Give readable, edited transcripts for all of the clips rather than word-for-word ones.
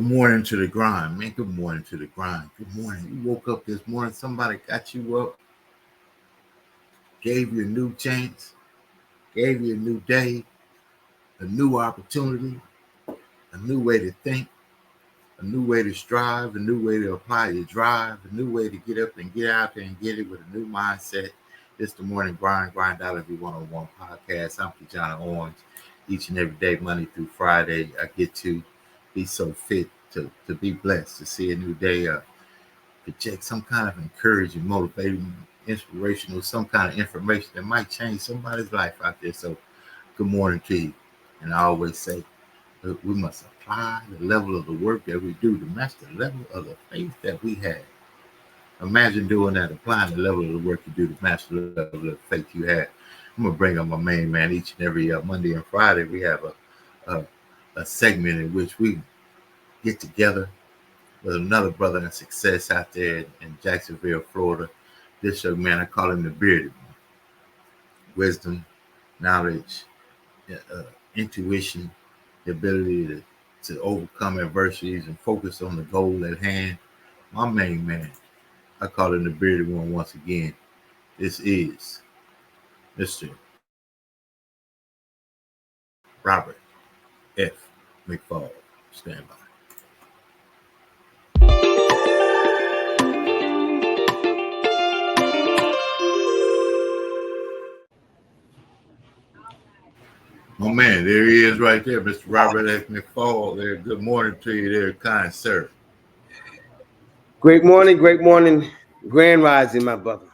Good morning to the grind, man. Good morning to the grind. Good morning. You woke up this morning, somebody got you up, gave you a new chance, gave you a new day, a new opportunity, a new way to think, a new way to strive, a new way to apply your drive, a new way to get up and get out there and get it with a new mindset. It's the Morning Grind Grindology101 Podcast. I'm KeJohnna Owens. Each and every day, Monday through Friday, I get to be so fit to be blessed, to see a new day, project some kind of encouraging, motivating, inspirational, some kind of information that might change somebody's life out there. So good morning to you. And I always say, we must apply the level of the work that we do to match the level of the faith that we have. Imagine doing that, applying the level of the work you do to match the level of faith you have. I'm going to bring up my main man each and every Monday and Friday. We have a segment in which we get together with another brother in success out there in Jacksonville, Florida. This young man, I call him the bearded one. Wisdom, knowledge, intuition, the ability to overcome adversities and focus on the goal at hand. My main man, I call him the bearded one once again. This is Mr. Robert F. McPhaul. Stand by. My man, there he is right there, Mr. Robert F. McPhaul. There, good morning to you there, kind sir. Great morning, grand rising, my brother.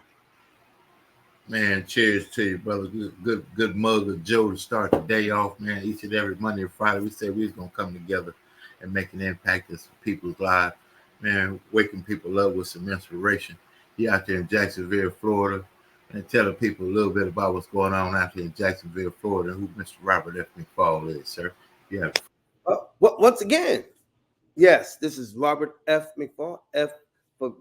Man, cheers to you, brother. Good mug of Joe to start the day off, man. Each and every Monday and Friday, we said we was going to come together and make an impact in some people's lives. Man, waking people up with some inspiration. He out there in Jacksonville, Florida, and telling people a little bit about what's going on out there in Jacksonville, Florida, and who Mr. Robert F. McPhaul is, sir. Yeah. Once again, yes, this is Robert F. McPhaul. F for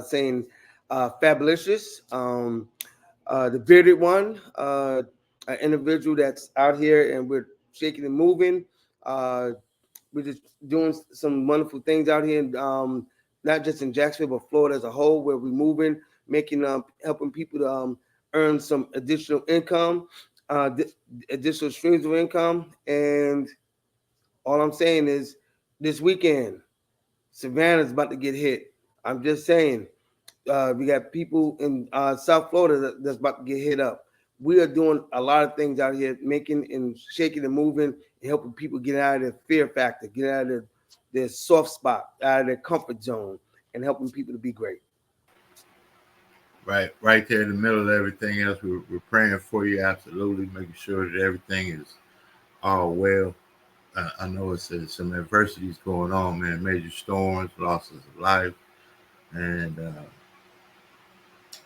saying fabulous. The bearded one, an individual that's out here and we're shaking and moving. We're just doing some wonderful things out here, not just in Jacksonville, but Florida as a whole, where we're moving, making, helping people to earn some additional income, additional streams of income. And all I'm saying is this weekend, Savannah's about to get hit. I'm just saying, we got people in South Florida that's about to get hit up. We are doing a lot of things out here, making and shaking and moving and helping people get out of their fear factor, get out of their soft spot, out of their comfort zone, and helping people to be great. Right there in the middle of everything else, we're praying for you, absolutely, making sure that everything is all well. I know it's some adversities going on, man, major storms, losses of life, and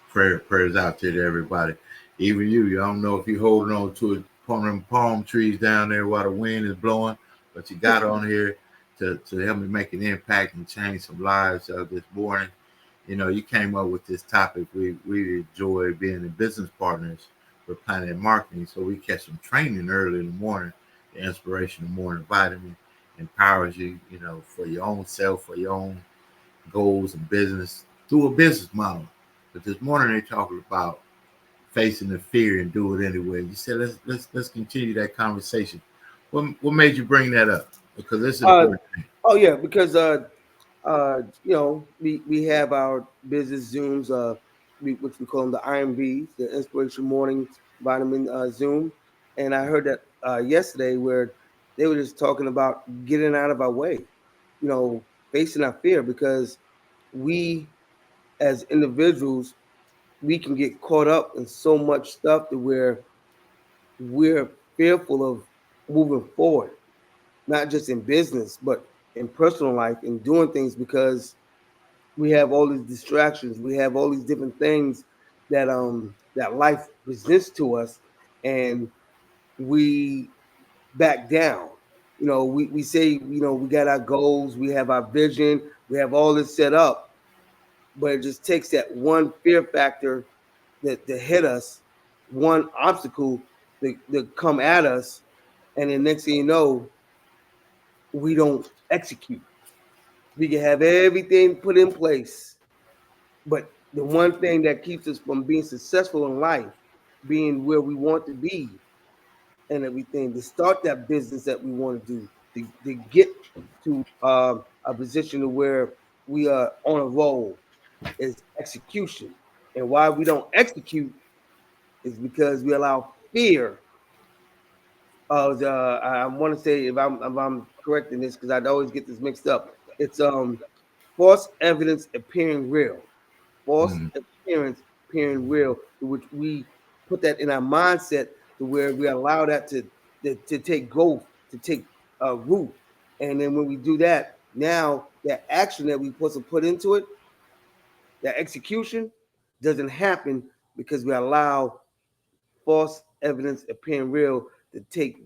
prayers out there to everybody. Even you don't know if you're holding on to one of them palm trees down there while the wind is blowing, but you got on here to help me make an impact and change some lives this morning. You know, you came up with this topic. We enjoy being the business partners with Planet Marketing, so we catch some training early in the morning. The inspirational morning vitamin empowers you, you know, for your own self, for your own goals and business through a business model. But this morning they're talking about facing the fear and do it anyway. You said let's continue that conversation. What made you bring that up? Because this is important. Oh yeah, because you know, we have our business Zooms, which we call them the IMVs, the Inspirational Morning Vitamin Zoom. And I heard that yesterday where they were just talking about getting out of our way, you know, facing our fear, because we as individuals, we can get caught up in so much stuff that we're fearful of moving forward, not just in business, but in personal life and doing things, because we have all these distractions. We have all these different things that that life presents to us, and we back down. You know, we say, you know, we got our goals, we have our vision, we have all this set up, but it just takes that one fear factor that hit us, one obstacle that come at us, and then next thing you know, we don't execute. We can have everything put in place, but the one thing that keeps us from being successful in life, being where we want to be, and everything to start that business that we want to do, to get to a position to where we are on a roll, is execution. And why we don't execute is because we allow fear of the. I want to say if I'm correct in this because I always get this mixed up. It's false evidence appearing real, false Mhm. appearance appearing real, to which we put that in our mindset to where we allow that to take growth, to take root. And then when we do that, now that action that we supposed to put into it, that execution doesn't happen because we allow false evidence appearing real to take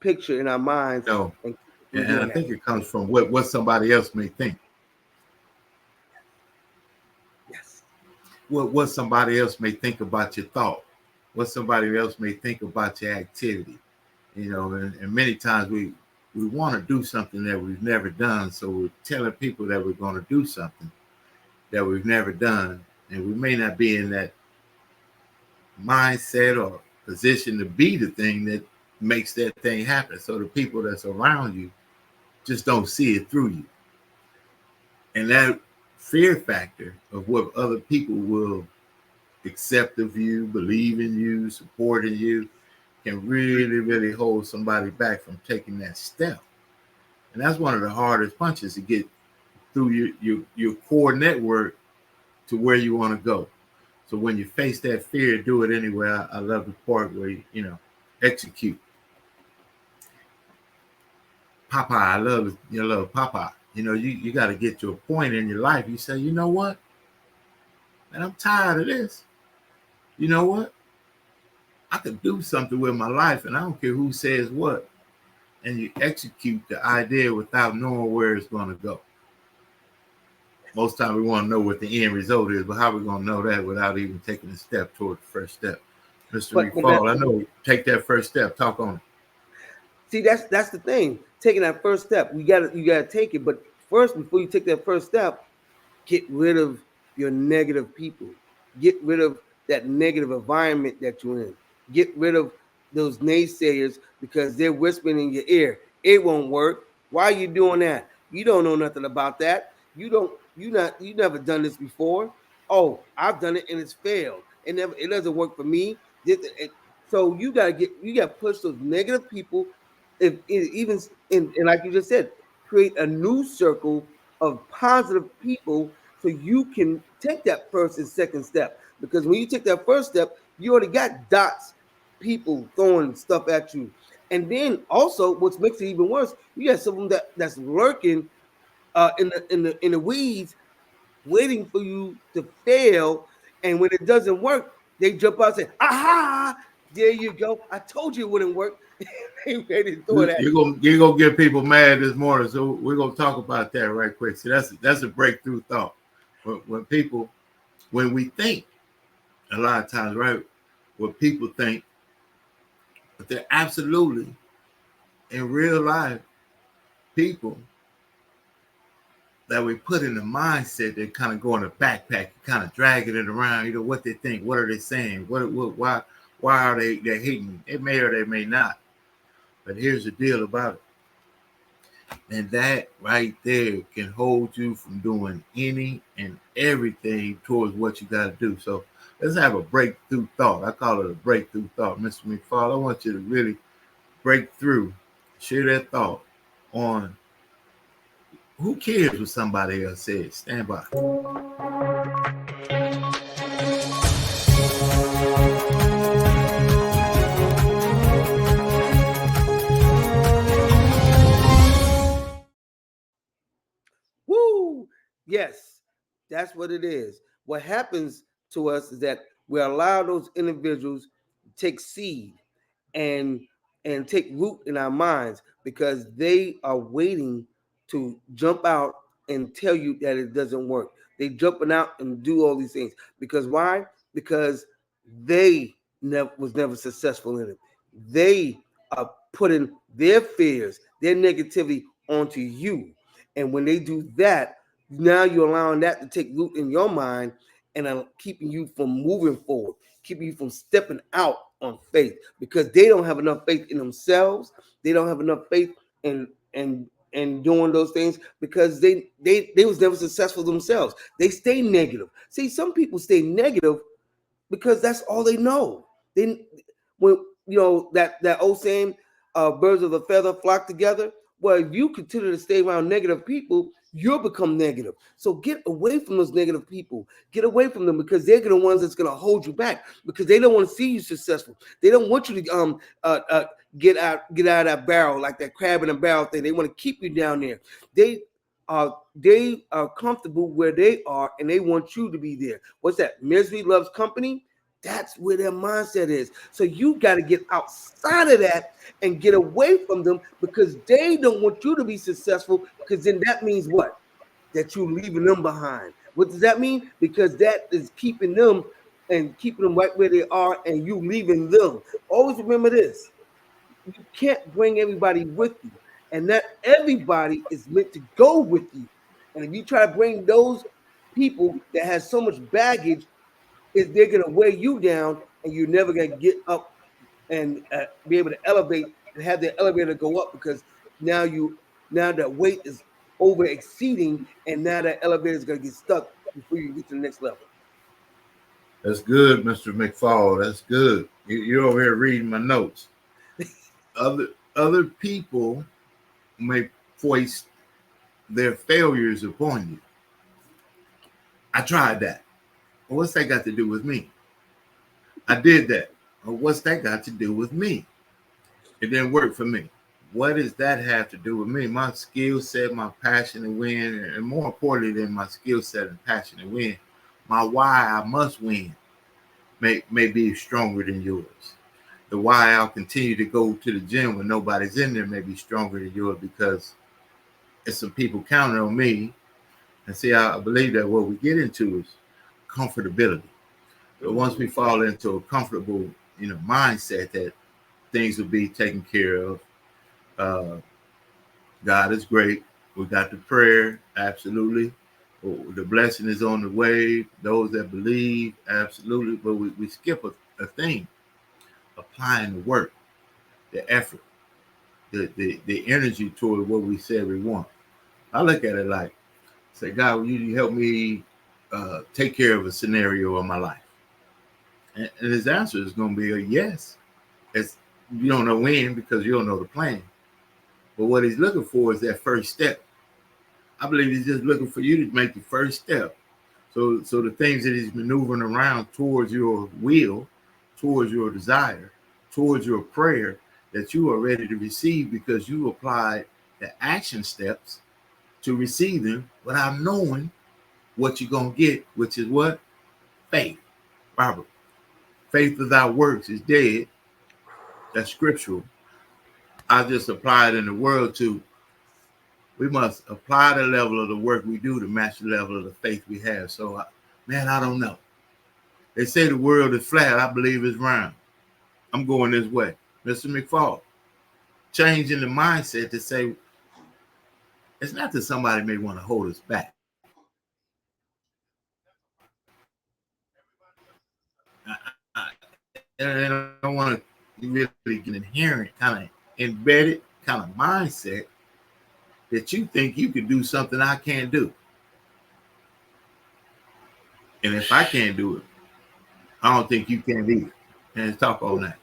picture in our minds No, and keep us from and I doing that. think it comes from what somebody else may think. Yes. What somebody else may think about your thought, what somebody else may think about your activity. And many times we want to do something that we've never done, so we're telling people that we're going to do something that we've never done, and we may not be in that mindset or position to be the thing that makes that thing happen. So the people that's around you just don't see it through you. And that fear factor of what other people will accept of you, believe in you, support in you, can really, really hold somebody back from taking that step. And that's one of the hardest punches to get through your core network to where you want to go. So when you face that fear, do it anyway. I love the part where you execute. Popeye, I love Popeye. You got to get to a point in your life. You say, you know what? And I'm tired of this. You know what? I could do something with my life, and I don't care who says what. And you execute the idea without knowing where it's going to go. Most time we want to know what the end result is, but how are we going to know that without even taking a step toward the first step? Mr. But that's McPhaul, I know. Take that first step. Talk on it. See, that's the thing. Taking that first step, you gotta take it. But first, before you take that first step, get rid of your negative people. Get rid of that negative environment that you're in. Get rid of those naysayers because they're whispering in your ear. It won't work. Why are you doing that? You don't know nothing about that. You never done this before. Oh, I've done it and it's failed. It doesn't work for me. So you gotta push those negative people, if even and like you just said, create a new circle of positive people so you can take that first and second step. Because when you take that first step, you already got dots, people throwing stuff at you. And then also, what makes it even worse, you got someone that's lurking in the weeds, waiting for you to fail. And when it doesn't work, they jump out and say, "Aha! There you go. I told you it wouldn't work." They ready to throw it at you. You're gonna get people mad this morning, so we're gonna talk about that right quick. See, that's a breakthrough thought. When we think, a lot of times, right, what people think, but they're absolutely in real life people that we put in the mindset that kind of go in a backpack, kind of dragging it around. What they think, what are they saying, why are they hating? It may or they may not. But here's the deal about it. And that right there can hold you from doing any and everything towards what you got to do. So let's have a breakthrough thought. I call it a breakthrough thought. Mr. McPhaul, I want you to really break through, share that thought on who cares what somebody else says. Stand by. Woo! Yes, that's what it is. What happens to us is that we allow those individuals to take seed and take root in our minds because they are waiting to jump out and tell you that it doesn't work. They jumping out and do all these things because why? Because they never successful in it. They are putting their fears, their negativity onto you. And when they do that, now you're allowing that to take root in your mind and keeping you from moving forward, keeping you from stepping out on faith, because they don't have enough faith in themselves. They don't have enough faith in doing those things, because they was never successful themselves. They stay negative. See, some people stay negative because that's all they know. They, when that old saying, birds of a feather flock together. Well, if you continue to stay around negative people, you'll become negative. So get away from those negative people. Get away from them, because they're the ones that's going to hold you back, because they don't want to see you successful. They don't want you to get out of that barrel, like that crab in a barrel thing. They want to keep you down there. They are comfortable where they are, and they want you to be there. What's that? Misery loves company. That's where their mindset is. So you got to get outside of that and get away from them, because they don't want you to be successful, because then that means what? That you're leaving them behind. What does that mean? Because that is keeping them right where they are, and you leaving them. Always remember this. You can't bring everybody with you, and not everybody is meant to go with you. And if you try to bring those people that has so much baggage, they're going to weigh you down, and you're never going to get up and be able to elevate and have the elevator go up, because now that weight is over exceeding, and now that elevator is going to get stuck before you get to the next level. That's good, Mr. McPhaul. That's good. You're over here reading my notes. Other people may foist their failures upon you. I tried that. Well, what's that got to do with me? I did that. Well, what's that got to do with me? It didn't work for me. What does that have to do with me? My skill set, my passion to win, and more importantly than my skill set and passion to win, my why I must win may be stronger than yours. The why I'll continue to go to the gym when nobody's in there may be stronger than yours, because there's some people counting on me. And see, I believe that what we get into is comfortability. But once we fall into a comfortable, mindset that things will be taken care of, God is great. We got the prayer, absolutely. The blessing is on the way. Those that believe, absolutely. But we skip a thing, applying the work, the effort, the energy toward what we said we want. I look at it like, say, God, will you help me take care of a scenario in my life? And his answer is going to be a yes. You don't know when, because you don't know the plan. But what he's looking for is that first step. I believe he's just looking for you to make the first step. So the things that he's maneuvering around towards your will, towards your desire, towards your prayer, that you are ready to receive, because you applied the action steps to receive them without knowing what you're going to get, which is what? Faith. Robert, faith without works is dead. That's scriptural. I just apply it in the world too. We must apply the level of the work we do to match the level of the faith we have. So, I don't know. They say the world is flat. I believe it's round. I'm going this way. Mr. McPhaul, changing the mindset to say, it's not that somebody may want to hold us back. I don't want to really get an inherent kind of embedded kind of mindset that you think you can do something I can't do. And if I can't do it, I don't think you can either. And talk all night.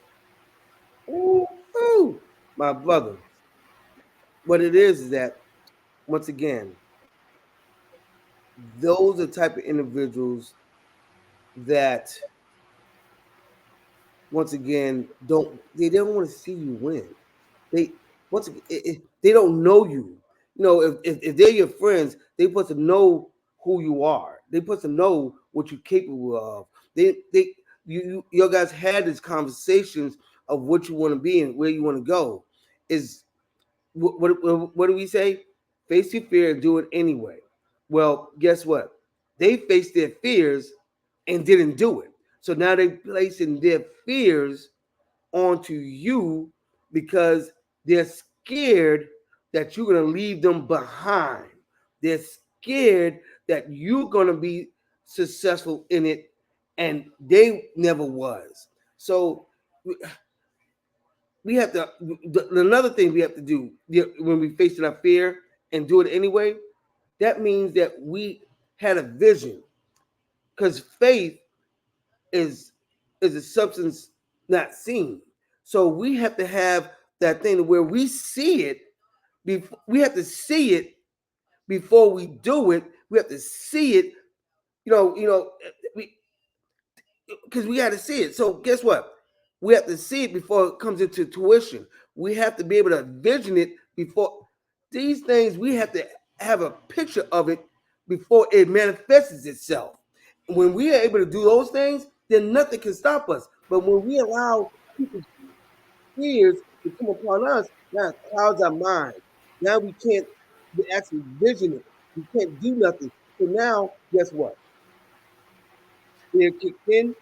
Ooh, my brother. What it is that, once again, those are the type of individuals that, once again, they don't want to see you win. They they don't know you. If they're your friends, they supposed to know who you are. They supposed to know what you're capable of. Your guys had these conversations of what you want to be and where you want to go. Is what do we say? Face your fear and do it anyway. Well, guess what? They faced their fears and didn't do it. So now they're placing their fears onto you, because they're scared that you're going to leave them behind. They're scared that you're going to be successful in it, and they never was. So we have to. Another thing we have to do when we face our fear and do it anyway, that means that we had a vision, because faith is a substance not seen. So we have to have that thing where we see it. We have to see it before we do it. We have to see it. Because we got to see it. So guess what? We have to see it before it comes into tuition. We have to be able to envision it before these things. We have to have a picture of it before it manifests itself. When we are able to do those things, then nothing can stop us. But when we allow people's fears to come upon us, now it clouds our mind. Now we can't actually vision it. We can't do nothing. So now, guess what? Fear kicked in,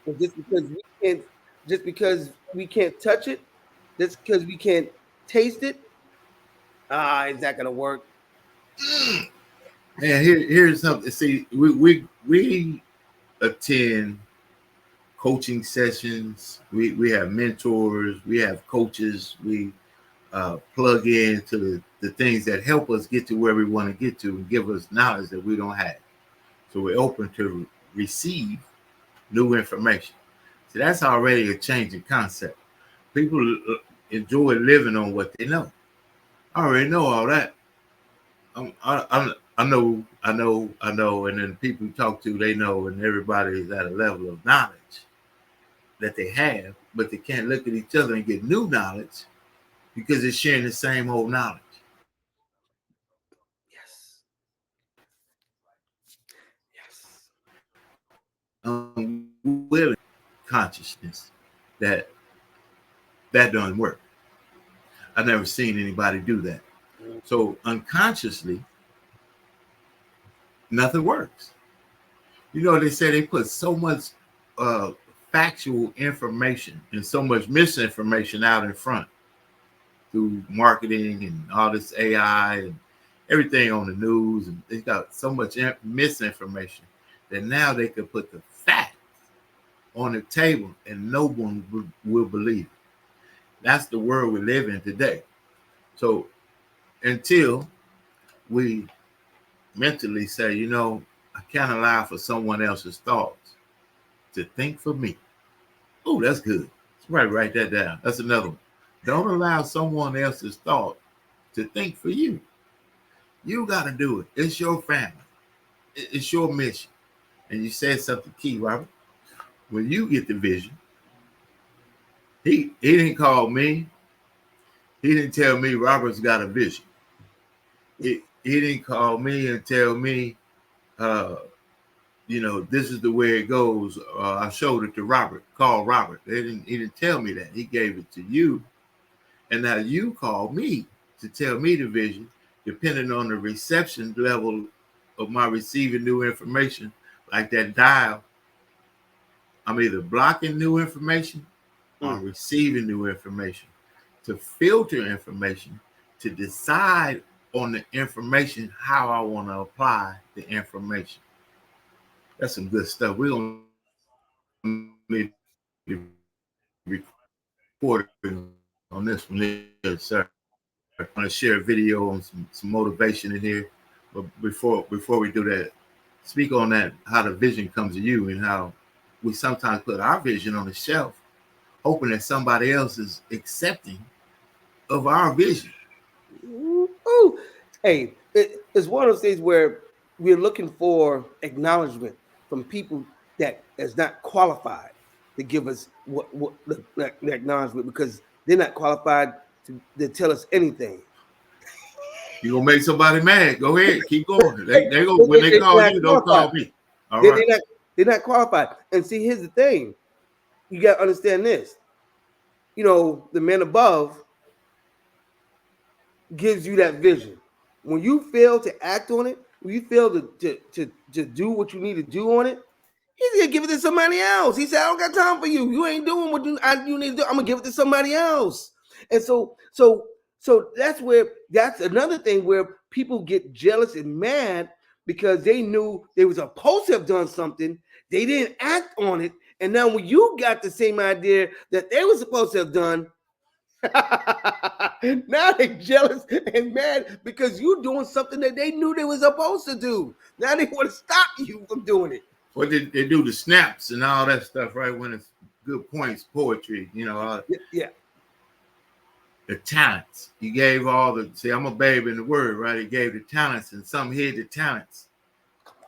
and just because we can't touch it, just because we can't taste it, is that gonna work? And here's something. See, we attend coaching sessions. We have mentors. We have coaches. We plug into the things that help us get to where we want to get to and give us knowledge that we don't have. So we're open to receive new information. So that's already a changing concept. People enjoy living on what they know. I already know all that. I know, and then people you talk to, they know, and everybody is at a level of knowledge that they have, but they can't look at each other and get new knowledge because they're sharing the same old knowledge. Yes. Unwilling consciousness that doesn't work. I've never seen anybody do that. So unconsciously, nothing works. You know, they say they put so much factual information and so much misinformation out in front through marketing and all this AI and everything on the news. And they got so much misinformation that now they could put the facts on the table and no one will believe it. That's the world we live in today. So until we mentally say, you know, I can't allow for someone else's thoughts to think for me. Oh, that's good. Write that down. That's another one. Don't allow someone else's thought to think for you. You got to do it. It's your family. It's your mission. And you said something key, Robert. When you get the vision, he didn't call me. He didn't tell me Robert's got a vision. He didn't call me and tell me, this is the way it goes. I showed it to Robert. Call Robert. He didn't tell me that. He gave it to you. And now you call me to tell me the vision, depending on the reception level of my receiving new information, like that dial. I'm either blocking new information or receiving new information. To filter information, to decide on the information, how I want to apply the information. That's some good stuff. We're going to need to record on this one here, sir. I want to share a video on some motivation in here. But before we do that, speak on that, how the vision comes to you and how we sometimes put our vision on the shelf, hoping that somebody else is accepting of our vision. Ooh. Hey, it's one of those things where we're looking for acknowledgement from people that is not qualified to give us what the acknowledgement, because they're not qualified to tell us anything. You're gonna make somebody mad. Go ahead, keep going. They go when they call you, don't call me. All right. They're not qualified. And see, here's the thing: you got to understand this. You know, the man above gives you that vision. When you fail to act on it, when you fail to do what you need to do on it, he's gonna give it to somebody else. He said, "I don't got time for you. You ain't doing what you need to do. I'm gonna give it to somebody else." And so So that's another thing where people get jealous and mad because they knew they was supposed to have done something. They didn't act on it. And now when you got the same idea that they were supposed to have done, now they're jealous and mad because you're doing something that they knew they were supposed to do. Now they want to stop you from doing it. Well, they do the snaps and all that stuff, right? When it's good points, poetry, Yeah. The talents. He gave all the, see, I'm a babe in the word, right? He gave the talents, and some hid the talents.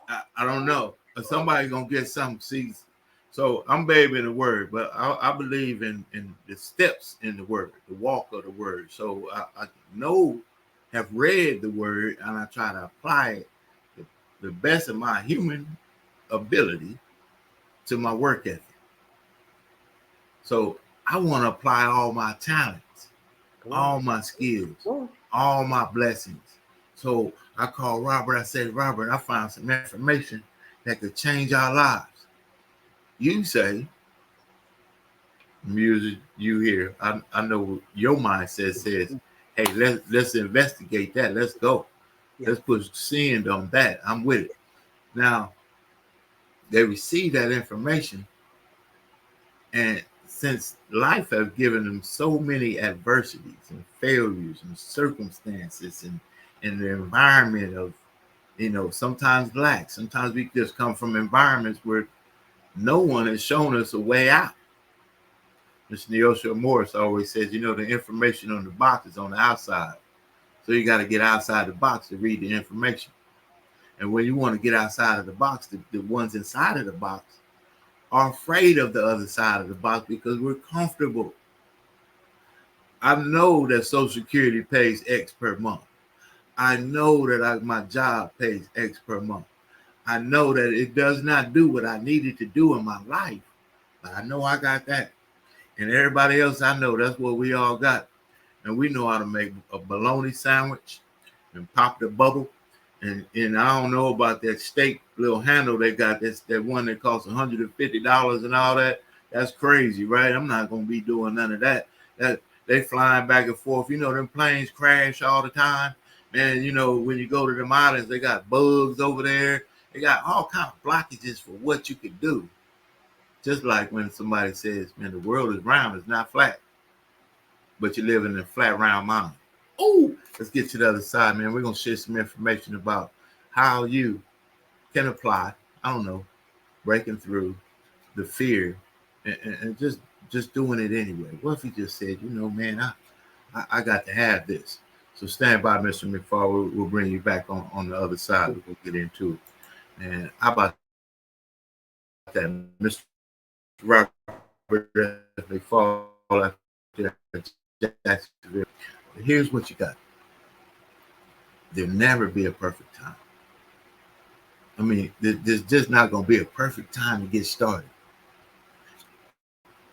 I don't know. But somebody's going to get some seeds. So I'm babe in the word, but I believe in the steps in the word, the walk of the word. So I have read the word, and I try to apply it the best of my human ability to my work ethic. So I want to apply all my talents, all my skills, all my blessings. So I called Robert. I said, Robert, I found some information that could change our lives. You say, music, you hear. I know your mindset says, hey, let's investigate that. Let's go. Yeah. Let's put sand on that. I'm with it. Now, they receive that information, and since life has given them so many adversities and failures and circumstances and the environment of, sometimes lack, sometimes we just come from environments where no one has shown us a way out. Mr. Neosha Morris always says, the information on the box is on the outside. So you got to get outside the box to read the information. And when you want to get outside of the box, the ones inside of the box are afraid of the other side of the box because we're comfortable. I know that Social Security pays X per month. I know that my job pays X per month. I know that it does not do what I needed to do in my life, but I know I got that. And everybody else I know, that's what we all got. And we know how to make a bologna sandwich and pop the bubble. And I don't know about that steak little handle they got, that one that costs $150 and all that. That's crazy, right? I'm not going to be doing none of that. They flying back and forth. Them planes crash all the time. Man, when you go to them islands, they got bugs over there. They got all kind of blockages for what you can do. Just like when somebody says, man, the world is round, it's not flat. But you live in a flat, round mind. Oh, let's get to the other side, man. We're going to share some information about how you can apply, breaking through the fear and just doing it anyway. What if he just said, man, I got to have this. So stand by, Mr. McPhaul. We'll bring you back on the other side. We'll get into it. And how about that, Mr. Robert McPhaul after Jacksonville? Here's what you got. There'll never be a perfect time. There's just not going to be a perfect time to get started.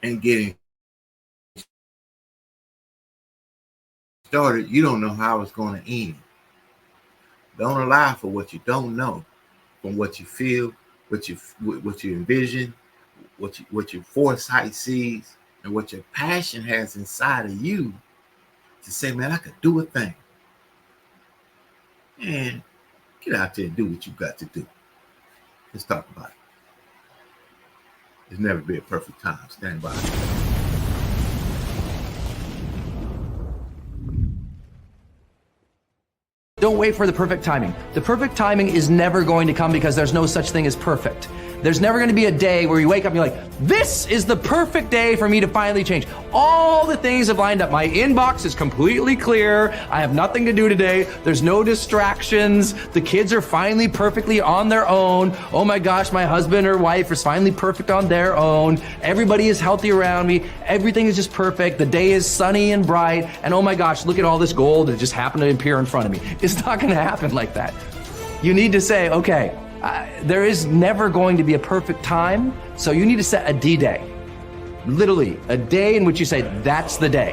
And getting started, you don't know how it's going to end. Don't allow for what you don't know, from what you feel, what you envision, what your foresight sees, and what your passion has inside of you to say, man, I could do a thing. And get out there and do what you got to do. Let's talk about it. There's never be a perfect time. Stand by. Don't wait for the perfect timing. The perfect timing is never going to come because there's no such thing as perfect. There's never going to be a day where you wake up and you're like, this is the perfect day for me to finally change. All the things have lined up. My inbox is completely clear. I have nothing to do today. There's no distractions. The kids are finally perfectly on their own. Oh my gosh, my husband or wife is finally perfect on their own. Everybody is healthy around me. Everything is just perfect. The day is sunny and bright. And oh my gosh, look at all this gold that just happened to appear in front of me. It's not going to happen like that. You need to say, okay, there is never going to be a perfect time, so you need to set a D-Day. Literally, a day in which you say, that's the day.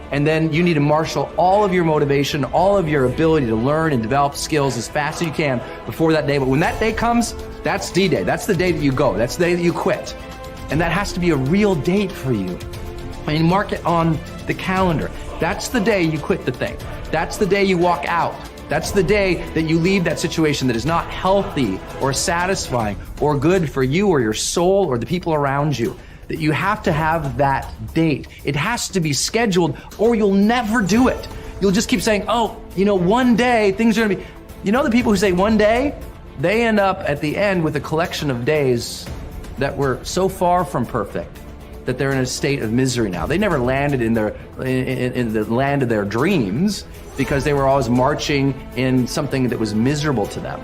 And then you need to marshal all of your motivation, all of your ability to learn and develop skills as fast as you can before that day. But when that day comes, that's D-Day. That's the day that you go. That's the day that you quit. And that has to be a real date for you. And mark it on the calendar. That's the day you quit the thing. That's the day you walk out. That's the day that you leave that situation that is not healthy or satisfying or good for you or your soul or the people around you. That you have to have that date. It has to be scheduled or you'll never do it. You'll just keep saying, oh, one day things are gonna be, the people who say one day, they end up at the end with a collection of days that were so far from perfect that they're in a state of misery now. They never landed in the land of their dreams because they were always marching in something that was miserable to them,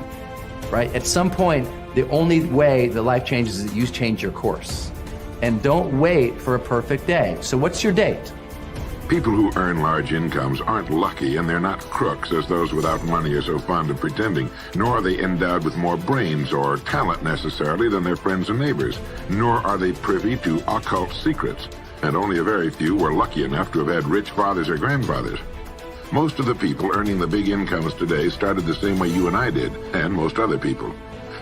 right? At some point, the only way that life changes is that you change your course. And don't wait for a perfect day. So what's your date? People who earn large incomes aren't lucky, and they're not crooks as those without money are so fond of pretending, nor are they endowed with more brains or talent necessarily than their friends and neighbors, nor are they privy to occult secrets, and only a very few were lucky enough to have had rich fathers or grandfathers. Most of the people earning the big incomes today started the same way you and I did, and most other people.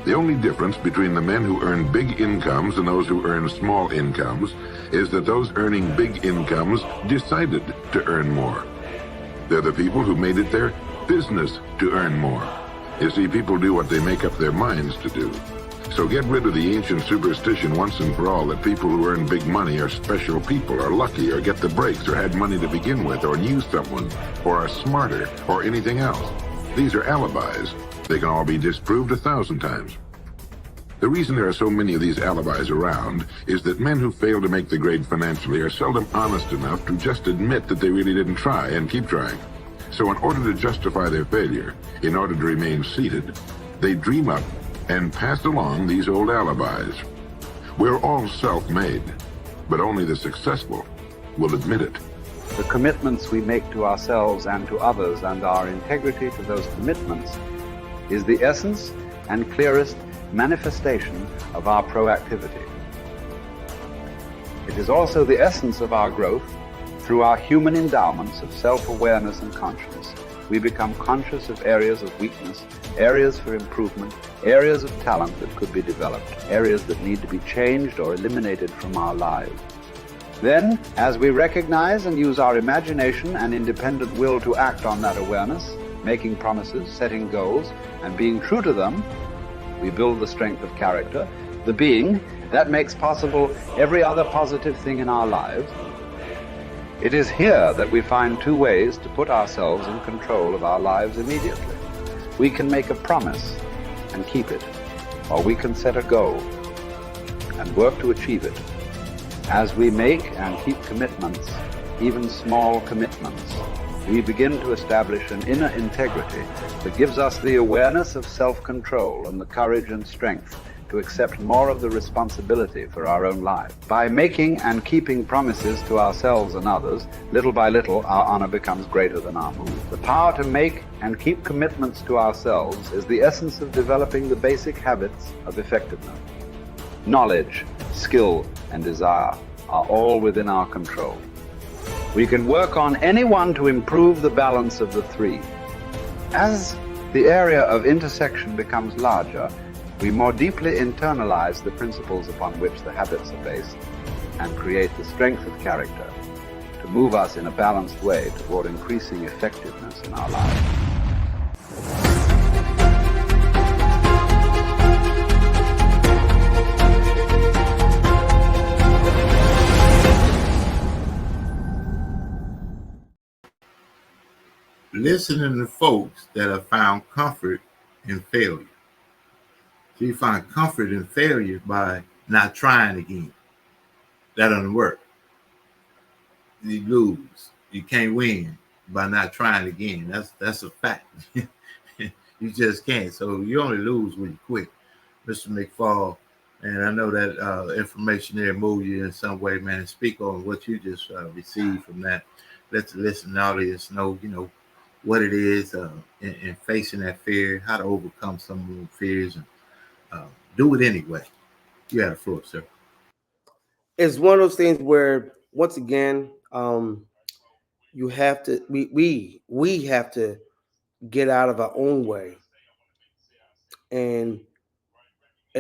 The only difference between the men who earn big incomes and those who earn small incomes is that those earning big incomes decided to earn more. They're the people who made it their business to earn more. You see, people do what they make up their minds to do. So get rid of the ancient superstition once and for all that people who earn big money are special people, are lucky, or get the breaks, or had money to begin with, or knew someone, or are smarter, or anything else. These are alibis. They can all be disproved 1,000 times. The reason there are so many of these alibis around is that men who fail to make the grade financially are seldom honest enough to just admit that they really didn't try and keep trying. So in order to justify their failure, in order to remain seated, they dream up and pass along these old alibis. We're all self-made, but only the successful will admit it. The commitments we make to ourselves and to others and our integrity to those commitments is the essence and clearest manifestation of our proactivity. It is also the essence of our growth through our human endowments of self-awareness and consciousness. We become conscious of areas of weakness, areas for improvement, areas of talent that could be developed, areas that need to be changed or eliminated from our lives. Then, as we recognize and use our imagination and independent will to act on that awareness, making promises, setting goals, and being true to them, we build the strength of character, the being that makes possible every other positive thing in our lives. It is here that we find two ways to put ourselves in control of our lives immediately. We can make a promise and keep it, or we can set a goal and work to achieve it. As we make and keep commitments, even small commitments, we begin to establish an inner integrity that gives us the awareness of self-control and the courage and strength to accept more of the responsibility for our own lives. By making and keeping promises to ourselves and others, little by little, our honor becomes greater than our mood. The power to make and keep commitments to ourselves is the essence of developing the basic habits of effectiveness. Knowledge, skill, and desire are all within our control. We can work on any one to improve the balance of the three. As the area of intersection becomes larger, we more deeply internalize the principles upon which the habits are based and create the strength of character to move us in a balanced way toward increasing effectiveness in our lives. Listening to folks that have found comfort in failure. So you find comfort in failure by not trying again. That doesn't work. You lose. You can't win by not trying again. That's a fact. You just can't. So you only lose when you quit. Mr. McPhaul, and I know that information there moved you in some way, man. Speak on what you just received from that. Let the listening audience know, what it is in facing that fear, how to overcome some of the fears, and do it anyway. You have the floor, sir. It's one of those things where, once again, you have to, we have to get out of our own way and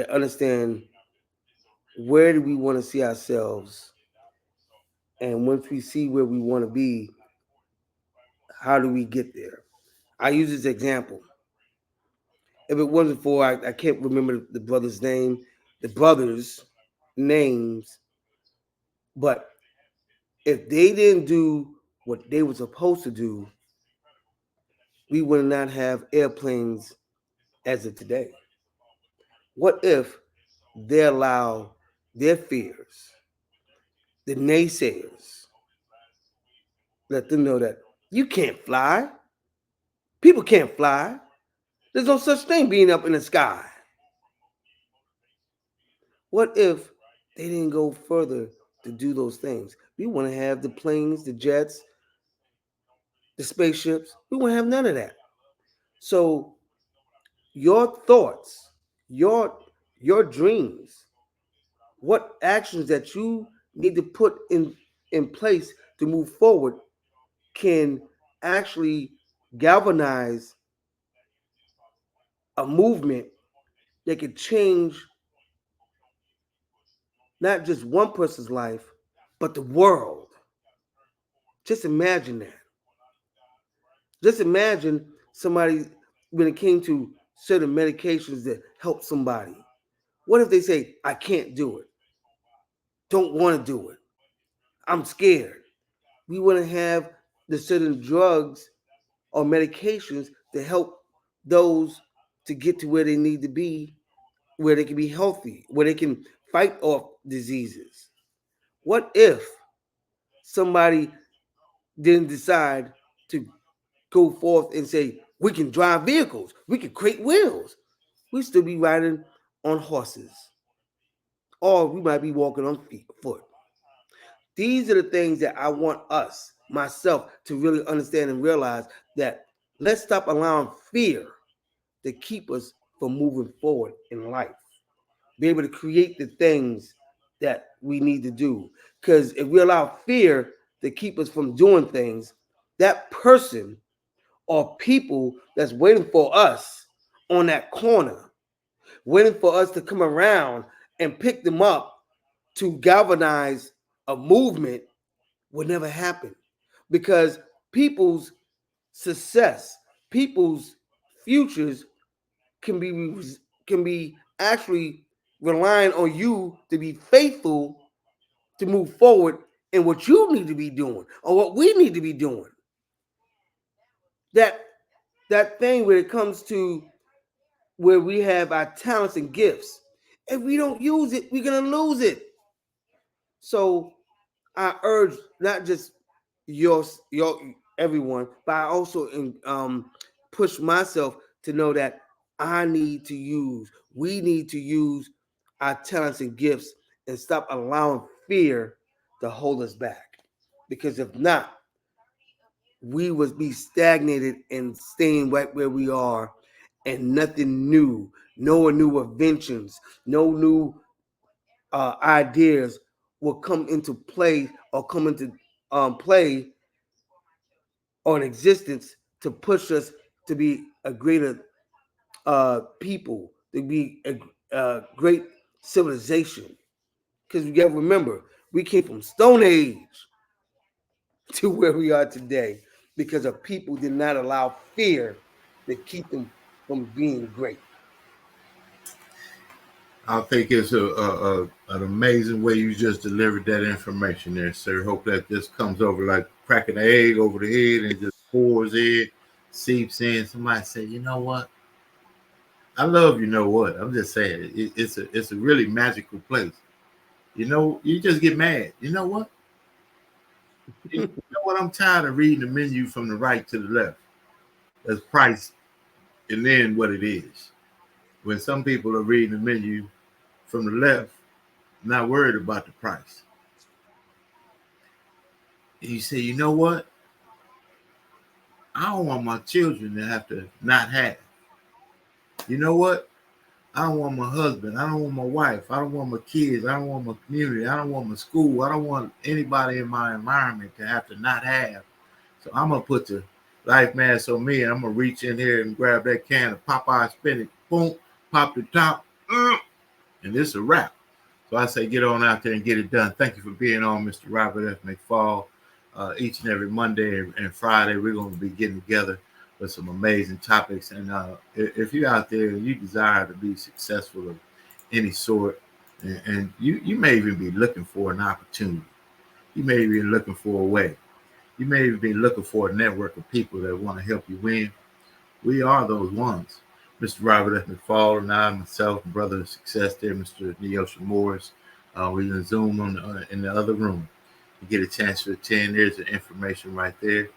understand where do we want to see ourselves. And once we see where we want to be, how do we get there? I use this example. If it wasn't for, I can't remember the brothers' names, but if they didn't do what they were supposed to do, we would not have airplanes as of today. What if they allow their fears, the naysayers, let them know that you can't fly. People can't fly. There's no such thing being up in the sky. What if they didn't go further to do those things? We want to have the planes, the jets, the spaceships. We want to have none of that. So your thoughts, your dreams, what actions that you need to put in place to move forward can actually galvanize a movement that could change not just one person's life, but the world. Just imagine that. Just imagine somebody, when it came to certain medications that help somebody. What if they say, I can't do it? Don't want to do it. I'm scared. We want to have the certain drugs or medications to help those to get to where they need to be, where they can be healthy, where they can fight off diseases. What if somebody didn't decide to go forth and say, we can drive vehicles, we can create wheels, we still be riding on horses, or we might be walking on foot. These are the things that I want us, myself, to really understand and realize, that let's stop allowing fear to keep us from moving forward in life. Be able to create the things that we need to do. Because if we allow fear to keep us from doing things, that person or people that's waiting for us on that corner, waiting for us to come around and pick them up to galvanize a movement, would never happen. Because people's success, people's futures can be actually relying on you to be faithful to move forward in what you need to be doing or what we need to be doing. That thing where it comes to where we have our talents and gifts, if we don't use it, we're gonna lose it. So I urge not just your everyone, but I also push myself to know that we need to use our talents and gifts and stop allowing fear to hold us back. Because if not, we would be stagnated and staying right where we are, and nothing new, no new inventions, no new ideas will come into play or come into play or in existence to push us to be a greater people, to be a great civilization. Because you got to remember, we came from Stone Age to where we are today because of people did not allow fear to keep them from being great. I think it's an amazing way you just delivered that information there, sir. Hope that just comes over like cracking an egg over the head and just pours in, seeps in. Somebody say, you know what? I love you know what. I'm just saying it's a really magical place. You know, you just get mad. You know what? You know what? I'm tired of reading the menu from the right to the left. That's price and then what it is. When some people are reading the menu from the left, not worried about the price. And you say, you know what? I don't want my children to have to not have. You know what? I don't want my husband. I don't want my wife. I don't want my kids. I don't want my community. I don't want my school. I don't want anybody in my environment to have to not have. So I'm going to put the life mask on me, and I'm going to reach in here and grab that can of Popeye spinach. Boom, pop the top, and it's a wrap. So I say get on out there and get it done. Thank you for being on, Mr. Robert F. McPhaul. each and every Monday and Friday. We're going to be getting together with some amazing topics. And if you're out there and you desire to be successful of any sort, and you may even be looking for an opportunity, you may be looking for a way, you may be looking for a network of people that want to help you win, we are those ones. Mr. Robert F. McPhaul and I, myself, brother of success there, Mr. Neosha Morris, we're in Zoom in the other room. You get a chance to attend. There's the information right there.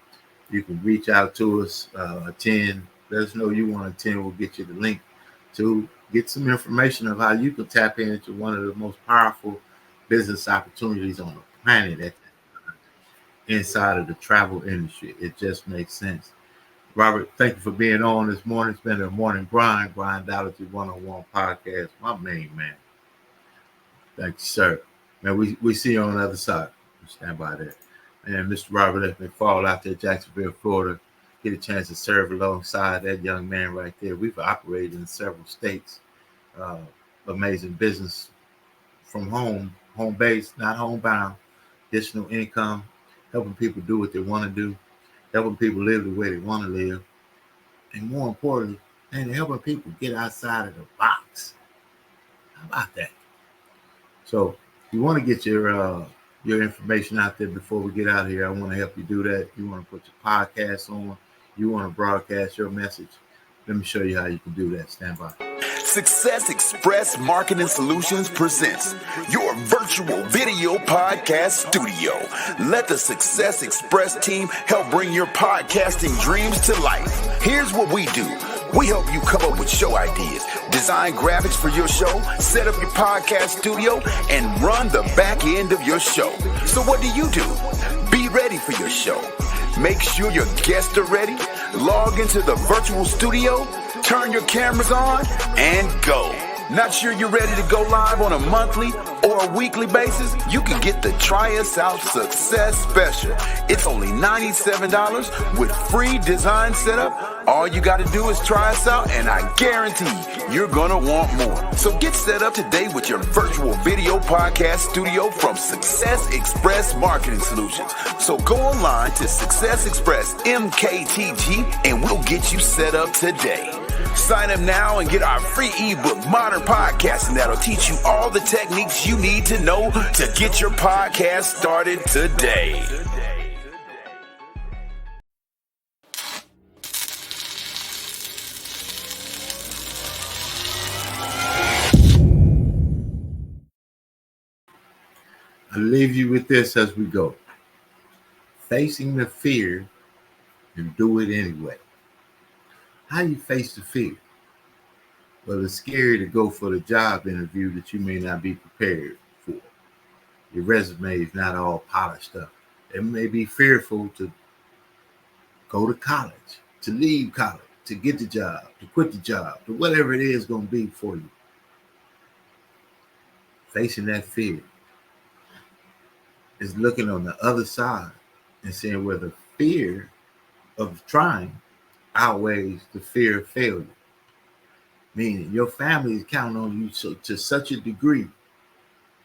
You can reach out to us, attend. Let us know you want to attend. We'll get you the link to get some information of how you can tap into one of the most powerful business opportunities on the planet at that time, inside of the travel industry. It just makes sense. Robert, thank you for being on this morning. It's been a Morning Grind Grindology101 Podcast. My main man. Thank you, sir. Man, we see you on the other side. Stand by that. And Mr. Robert F. McPhaul out there, Jacksonville, Florida, get a chance to serve alongside that young man right there. We've operated in several states. Amazing business from home base, not homebound, additional income, helping people do what they want to do, helping people live the way they want to live, and more importantly, and helping people get outside of the box. How about that? So you want to get your information out there before we get out of here. I want to help you do that. You want to put your podcast on. You want to broadcast your message. Let me show you how you can do that. Stand by. Success Express Marketing Solutions presents your virtual video podcast studio. Let the Success Express team help bring your podcasting dreams to life. Here's what we do. We help you come up with show ideas, design graphics for your show, set up your podcast studio, and run the back end of your show. So what do? Be ready for your show. Make sure your guests are ready. Log into the virtual studio, turn your cameras on, and go. Not sure you're ready to go live on a monthly or a weekly basis? You can get the Try Us Out Success Special. It's only $97 with free design setup. All you got to do is try us out, and I guarantee you're going to want more. So get set up today with your virtual video podcast studio from Success Express Marketing Solutions. So go online to Success Express MKTG, and we'll get you set up today. Sign up now and get our free ebook, Modern Podcasting, that'll teach you all the techniques you need to know to get your podcast started today. I'll leave you with this as we go. Facing the fear and do it anyway. How you face the fear? Well, it's scary to go for the job interview that you may not be prepared for. Your resume is not all polished up. It may be fearful to go to college, to leave college, to get the job, to quit the job, to whatever it is going to be for you. Facing that fear is looking on the other side and saying where the fear of trying outweighs the fear of failure. Meaning your family is counting on you to such a degree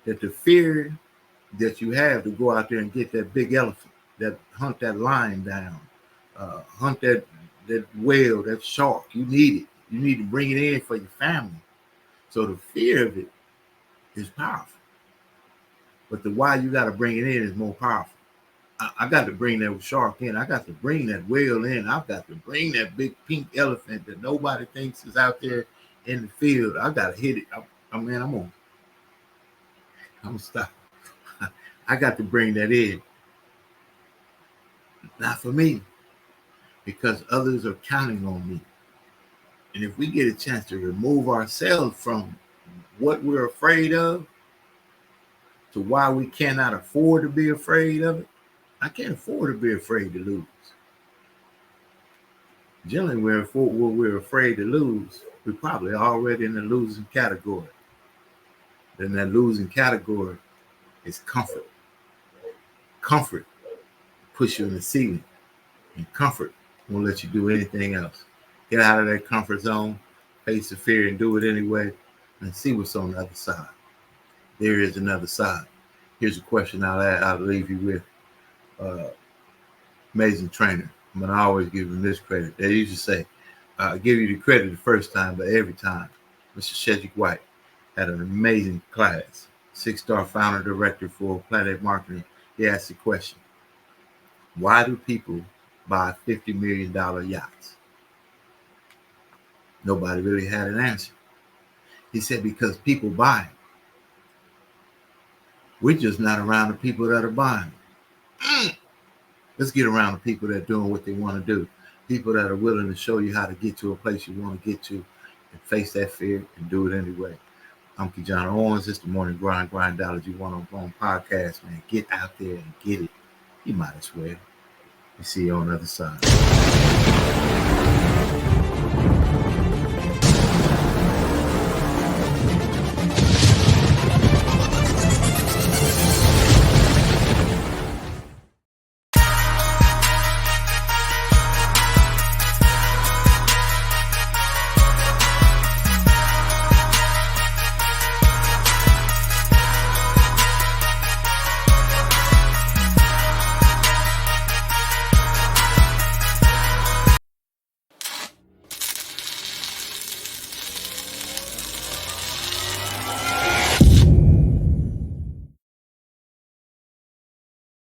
that the fear that you have to go out there and get that big elephant, that hunt that lion down, hunt that whale, that shark, you need it. You need to bring it in for your family. So the fear of it is powerful. But the why you got to bring it in is more powerful. I got to bring that shark in. I got to bring that whale in. I've got to bring that big pink elephant that nobody thinks is out there in the field. I got to hit it. I'm going to stop. I got to bring that in. Not for me, because others are counting on me. And if we get a chance to remove ourselves from what we're afraid of to why we cannot afford to be afraid of it, I can't afford to be afraid to lose. Generally, we're afraid to lose, we're probably already in the losing category. Then that losing category is comfort. Comfort push you in the ceiling, and comfort won't let you do anything else. Get out of that comfort zone, face the fear, and do it anyway, and see what's on the other side. There is another side. Here's a question I'll leave you with. amazing trainer. I'm going to always give him this credit. They used to say, I'll give you the credit the first time, but every time. Mr. Shedrick White had an amazing class. 6-star founder director for Planet Marketing. He asked the question, why do people buy $50 million yachts? Nobody really had an answer. He said, because people buy them. We're just not around the people that are buying them. Let's get around the people that are doing what they want to do. People that are willing to show you how to get to a place you want to get to and face that fear and do it anyway. I'm KeJohnna Owens. It's the Morning Grind Grindology101 Podcast, man. Get out there and get it. You might as well. We see you on the other side.